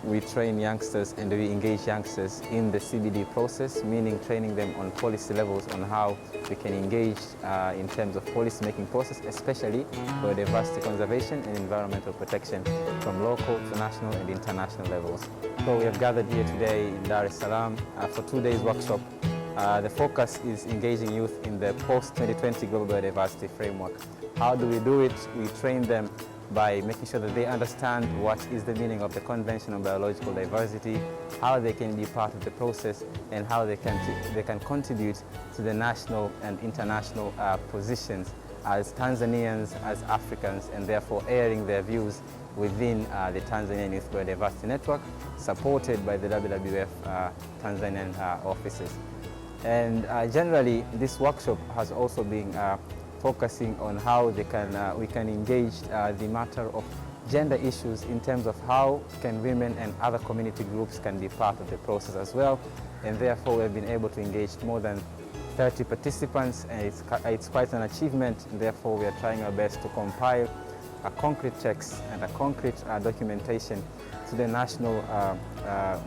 we train youngsters and we engage youngsters in the CBD process, meaning training them on policy levels on how we can engage in terms of policy making process, especially biodiversity conservation and environmental protection from local to national and international levels. So we have gathered here today in Dar es Salaam for 2 days workshop. The focus is engaging youth in the post-2020 global biodiversity framework. How do we do it? We train them by making sure that they understand what is the meaning of the Convention on Biological Diversity, how they can be part of the process, and how they can contribute to the national and international positions as Tanzanians, as Africans, and therefore airing their views within the Tanzanian Youth Biodiversity Network, supported by the WWF Tanzanian offices. And generally, this workshop has also been focusing on how we can engage the matter of gender issues in terms of how can women and other community groups can be part of the process as well. And therefore, we've been able to engage more than 30 participants, and it's quite an achievement. And therefore, we are trying our best to compile a concrete text and a concrete documentation to the national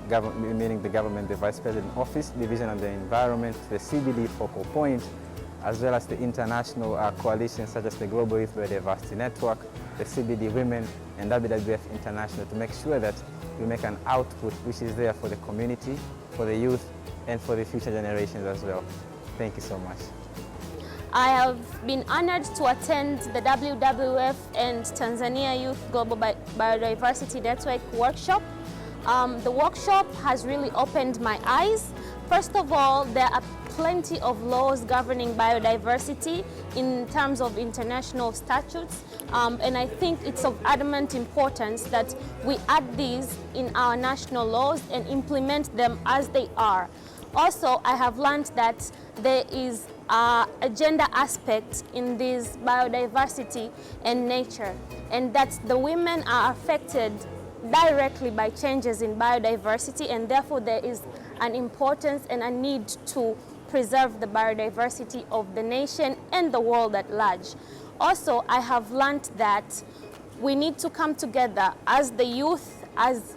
government, meaning the government, the Vice President Office, Division of the Environment, the CBD focal point, as well as the international coalitions such as the Global Youth Biodiversity Network, the CBD Women, and WWF International, to make sure that we make an output which is there for the community, for the youth, and for the future generations as well. Thank you so much. I have been honored to attend the WWF and Tanzania Youth Global Biodiversity Network workshop. The workshop has really opened my eyes. First of all, there are plenty of laws governing biodiversity in terms of international statutes, and I think it's of adamant importance that we add these in our national laws and implement them as they are. Also, I have learned that there is a gender aspect in this biodiversity and nature, and that the women are affected directly by changes in biodiversity, and therefore there is an importance and a need to preserve the biodiversity of the nation and the world at large. Also, I have learned that we need to come together as the youth, as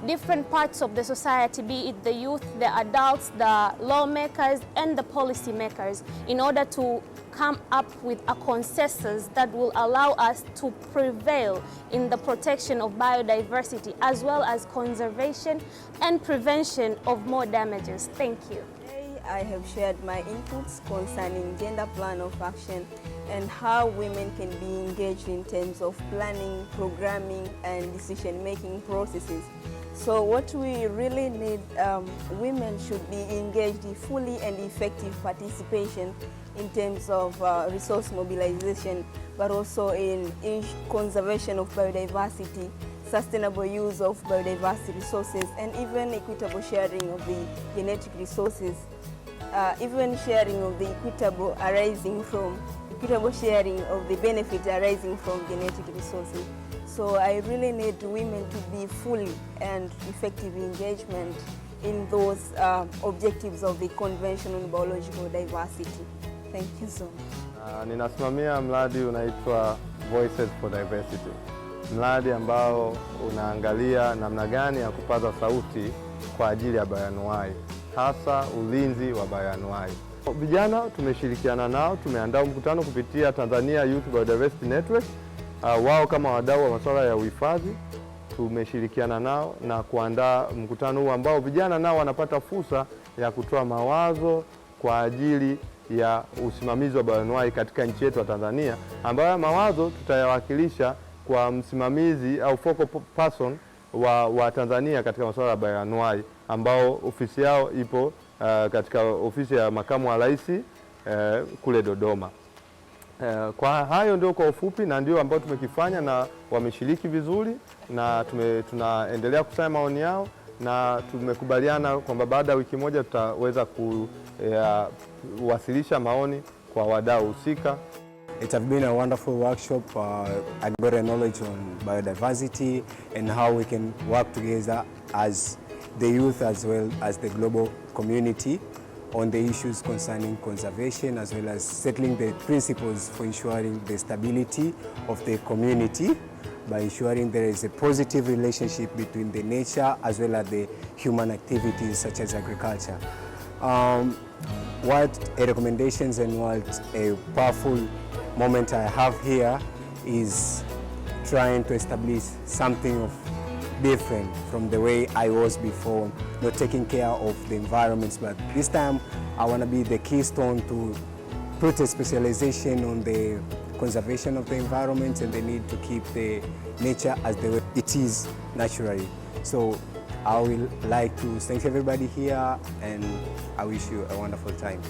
different parts of the society, be it the youth, the adults, the lawmakers, and the policy makers, in order to come up with a consensus that will allow us to prevail in the protection of biodiversity, as well as conservation and prevention of more damages. Thank you. Today I have shared my inputs concerning gender plan of action and how women can be engaged in terms of planning, programming, and decision-making processes. So what we really need, women should be engaged in fully and effective participation in terms of resource mobilization, but also in conservation of biodiversity, sustainable use of biodiversity resources, and even equitable sharing of the genetic resources, even sharing of the equitable sharing of the benefits arising from genetic resources. So I really need women to be fully and effective engagement in those objectives of the Convention on Biological Diversity. Thank you so much. Ninasimamia mradi unaitwa Voices for Diversity. Mradi ambao unaangalia namna gani ya kupaza sauti kwa ajili ya bayanuai, hasa ulinzi wa bayanuai. Vijana tumeshirikiana nao, tumeandaa mkutano kupitia Tanzania Youth Biodiversity Network. Wao kama wadau wa masuala ya uhifadhi tumeshirikiana nao na kuandaa mkutano huu ambao vijana nao wanapata fursa ya kutoa mawazo kwa ajili ya usimamizi wa bayanuai katika nchi yetu ya Tanzania, ambayo mawazo tutayawakilisha kwa msimamizi au focal person wa Tanzania katika masuala ya bayanuai, ambao ofisi yao ipo katika ofisi ya makamu wa rais kule Dodoma. Kwa hayo ndio kwa ufupi, na ndio ambao tumekifanya na wameshiriki vizuri, na tunaendelea kusanya maoni yao, na tumekubaliana kwamba baada ya wiki moja tutaweza kuwasilisha maoni kwa wadau husika. It has been a wonderful workshop. I got a knowledge on biodiversity and how we can work together as the youth as well as the global community on the issues concerning conservation, as well as settling the principles for ensuring the stability of the community. by ensuring there is a positive relationship between the nature as well as the human activities such as agriculture. What a recommendations and what a powerful moment I have here is trying to establish something of different from the way I was before, not taking care of the environments, but this time I want to be the keystone to put a specialization on the conservation of the environment and the need to keep the nature as the way it is naturally. So I will like to thank everybody here, and I wish you a wonderful time.